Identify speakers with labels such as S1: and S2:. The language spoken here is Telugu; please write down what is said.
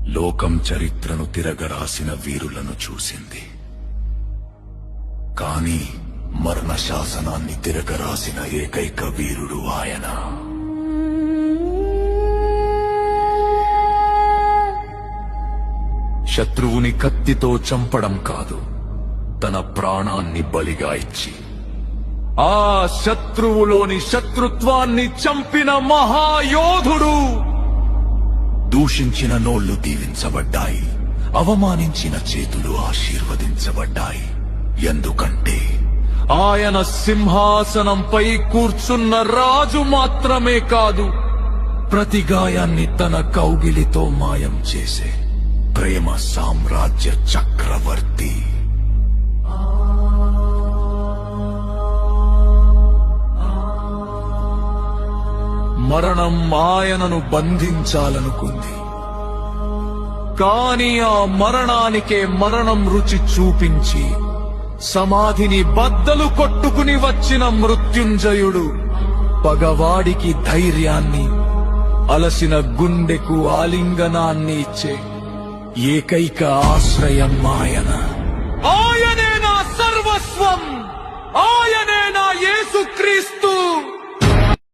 S1: లోకం చరిత్రను తిరగరాసిన వీరులను చూసింది. కాని మరణ శాసనాన్ని తిరగరాసిన ఏకైక వీరుడు ఆయన. శత్రువుని కత్తితో చంపడం కాదు, తన ప్రాణాన్ని బలిగా ఇచ్చి ఆ శత్రువులోని శత్రుత్వాన్ని చంపిన మహాయోధుడు. దూషించిన నోళ్లు దీవించబడ్డాయి, అవమానించిన చేతులు ఆశీర్వదించబడ్డాయి. ఎందుకంటే ఆయన సింహాసనంపై కూర్చున్న రాజు మాత్రమే కాదు, ప్రతి గాయాన్ని తన కౌగిలితో మాయం చేసే ప్రేమ సామ్రాజ్య చక్రవర్తి. మరణం ఆయనను బంధించాలనుకుంది, కాని ఆ మరణానికే మరణం రుచి చూపించి సమాధిని బద్దలు కొట్టుకుని వచ్చిన మృత్యుంజయుడు పగవాడికి ధైర్యాన్ని, అలసిన గుండెకు ఆలింగనాన్ని ఇచ్చే ఏకైక ఆశ్రయం ఆయన.